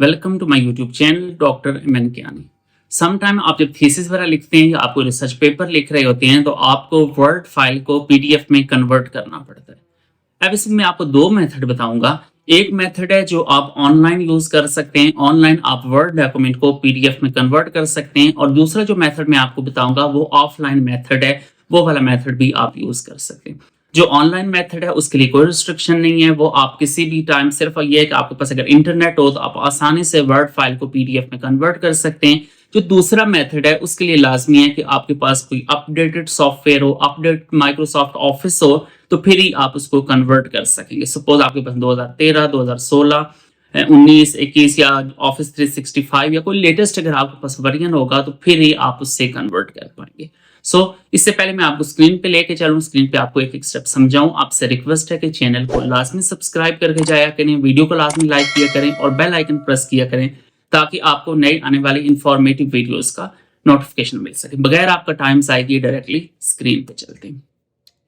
Welcome to my YouTube channel doctor M N. Sometime आप जब thesis वगैरह लिखते हैं या आपको रिसर्च पेपर लिख रहे होते हैं तो आपको वर्ड फाइल को पीडीएफ में कन्वर्ट करना पड़ता है। अब इसमें मैं आपको दो मेथड बताऊंगा। एक मेथड है जो आप ऑनलाइन यूज कर सकते हैं, ऑनलाइन आप वर्ड डॉक्यूमेंट को पीडीएफ में कन्वर्ट कर सकते हैं, और दूसरा जो मेथड मैं आपको बताऊंगा वो ऑफलाइन मेथड है, वो वाला मेथड भी आप यूज कर सकते हैं। जो ऑनलाइन मेथड है उसके लिए कोई रिस्ट्रिक्शन नहीं है, वो आप किसी भी टाइम, सिर्फ ये है कि आपके पास अगर इंटरनेट हो तो आप आसानी से वर्ड फाइल को पीडीएफ में कन्वर्ट कर सकते हैं। जो दूसरा मेथड है उसके लिए लाजमी है कि आपके पास कोई अपडेटेड सॉफ्टवेयर हो, अपडेट माइक्रोसॉफ्ट ऑफिस हो, तो फिर ही आप उसको कन्वर्ट कर सकेंगे। सपोज आपके पास 2013, 2016, 19, 21 या ऑफिस 365 या कोई लेटेस्ट अगर आपके पास वर्जन होगा तो फिर ही आप उससे कन्वर्ट कर पाएंगे। इससे पहले मैं आपको स्क्रीन पे लेके चलूं, स्क्रीन पे आपको एक एक स्टेप समझाऊं। आपसे रिक्वेस्ट है कि चैनल को लाजमी सब्सक्राइब करके जाया करें, वीडियो को लाजमी लाइक किया करें और बेल आइकन प्रेस किया करें ताकि आपको नई आने वाली इंफॉर्मेटिव वीडियोस का नोटिफिकेशन मिल सके। बगैर आपका टाइम जाएगी डायरेक्टली स्क्रीन पे चलते हैं।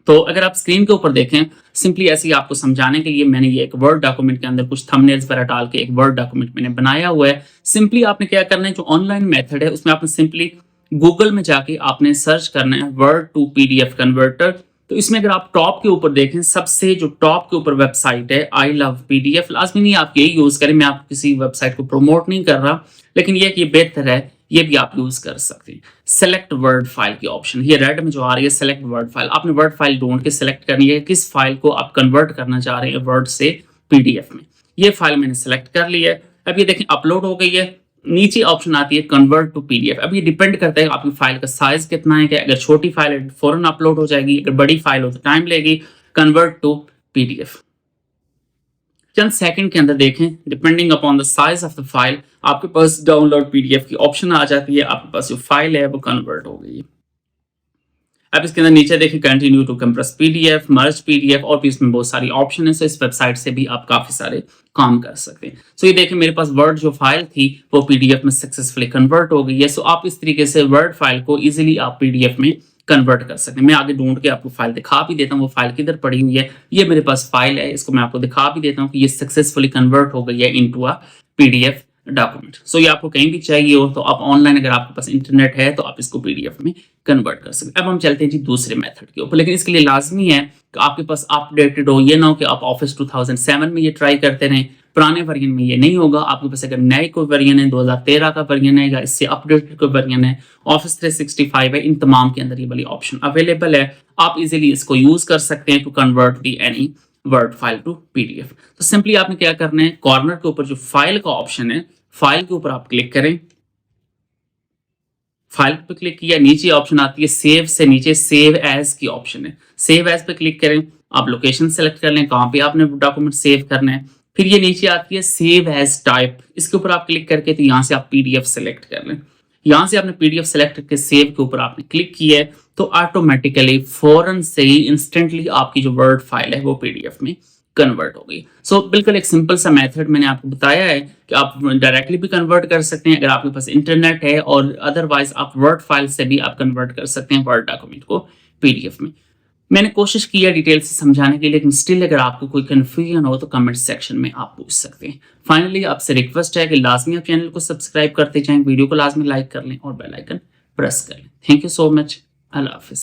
तो अगर आप स्क्रीन के ऊपर देखें, सिंपली ऐसे ही आपको समझाने के लिए मैंने ये एक वर्ड डॉक्यूमेंट के अंदर कुछ थंबनेल्स वगैरह डाल के एक वर्ड डॉक्यूमेंट मैंने बनाया हुआ है। सिंपली आपने क्या करना है, जो ऑनलाइन मेथड है उसमें आपने सिंपली गूगल में जाके आपने सर्च करना है वर्ड टू पीडीएफ कन्वर्टर। तो इसमें अगर आप टॉप के ऊपर देखें, सबसे जो टॉप के ऊपर वेबसाइट है आई लव पीडीएफ। लाजमी नहीं आप यही यूज करें, मैं आपको किसी वेबसाइट को प्रमोट नहीं कर रहा, लेकिन ये कि बेहतर है, ये भी आप यूज कर सकते हैं। सेलेक्ट वर्ड फाइल की ऑप्शन ये रेड में जो आ रही है, सेलेक्ट वर्ड फाइल, आपने वर्ड फाइल ढूंढ के सेलेक्ट करनी है किस फाइल को आप कन्वर्ट करना चाह रहे हैं वर्ड से पीडीएफ में। ये फाइल मैंने सेलेक्ट कर ली है। अब ये देखें अपलोड हो गई है। नीचे ऑप्शन आती है कन्वर्ट टू पीडीएफ। अब ये डिपेंड करता है आपकी फाइल का साइज कितना है, कि अगर छोटी फाइल है फौरन अपलोड हो जाएगी, अगर बड़ी फाइल हो तो टाइम लेगी। कन्वर्ट टू पीडीएफ चंद सेकंड के अंदर देखें, depending upon the size of the file आपके पास डाउनलोड पीडीएफ की ऑप्शन आ जाती है। आपके पास जो फाइल है वो कन्वर्ट हो गई है। अब इसके अंदर नीचे देखें continue to compress PDF, merge PDF, और भी इसमें बहुत सारी ऑप्शन है। इस वेबसाइट से भी आप काफी सारे काम कर सकते हैं। ये देखें मेरे पास वर्ड जो फाइल थी वो पीडीएफ में सक्सेसफुली कन्वर्ट हो गई है। आप इस तरीके से वर्ड फाइल को इजीली आप पीडीएफ में कन्वर्ट कर सकते हैं। मैं आगे ढूंढ के आपको फाइल दिखा भी देता हूँ, वो फाइल किधर पड़ी हुई है। ये मेरे पास फाइल है, इसको मैं आपको दिखा भी देता हूँ कि ये सक्सेसफुली कन्वर्ट हो गई है इनटू अ पीडीएफ डॉक्यूमेंट। ये आपको कहीं भी चाहिए हो तो आप ऑनलाइन, अगर आपके पास इंटरनेट है तो आप इसको पीडीएफ में कन्वर्ट कर सकते हैं। अब हम चलते हैं जी दूसरे मेथड के ऊपर, लेकिन इसके लिए लाजमी है कि आपके पास अपडेटेड हो। ये ना हो कि आप ऑफिस 2007 में ये ट्राई करते रहें, पुराने वर्जन में ये नहीं होगा। आपके पास अगर नए कोई वर्जन है, 2013 का वर्जन है या इससे अपडेटेड कोई वर्जन है, ऑफिस 365 है, इन तमाम के अंदर ये वाली ऑप्शन अवेलेबल है। आप इजीली इसको यूज कर सकते हैं to convert the any word file to PDF. तो सिंपली आपने क्या करना है, कॉर्नर के ऊपर जो फाइल का ऑप्शन है, फाइल के ऊपर आप क्लिक करें। फाइल पे क्लिक किया, नीचे ऑप्शन आती है सेव, से नीचे सेव एज की ऑप्शन है। सेव एज पे क्लिक करें, आप लोकेशन सेलेक्ट कर लें कहां पे आपने डॉक्यूमेंट सेव करना है। फिर ये नीचे आती है सेव एज टाइप, इसके ऊपर आप क्लिक करके तो यहां से आप पीडीएफ सेलेक्ट कर लें। यहां से आपने पीडीएफ सेलेक्ट करके सेव के ऊपर आपने क्लिक किया है तो ऑटोमेटिकली फौरन से ही इंस्टेंटली आपकी जो वर्ड फाइल है वो पीडीएफ में कन्वर्ट हो गई। बिल्कुल एक सिंपल सा मेथड मैंने आपको बताया है कि आप डायरेक्टली भी कन्वर्ट कर सकते हैं अगर आपके पास इंटरनेट है, और अदरवाइज आप वर्ड फाइल से भी आप कन्वर्ट कर सकते हैं वर्ड डॉक्यूमेंट को पीडीएफ में। मैंने कोशिश की है डिटेल से समझाने की, लेकिन स्टिल अगर आपको कोई कंफ्यूजन हो तो कमेंट सेक्शन में आप पूछ सकते हैं। फाइनली आपसे रिक्वेस्ट है कि लाजमी आप चैनल को सब्सक्राइब करते जाएं, वीडियो को लाजमी लाइक कर लें और बेल आइकन प्रेस कर लें। Thank you so much. Allah Hafiz.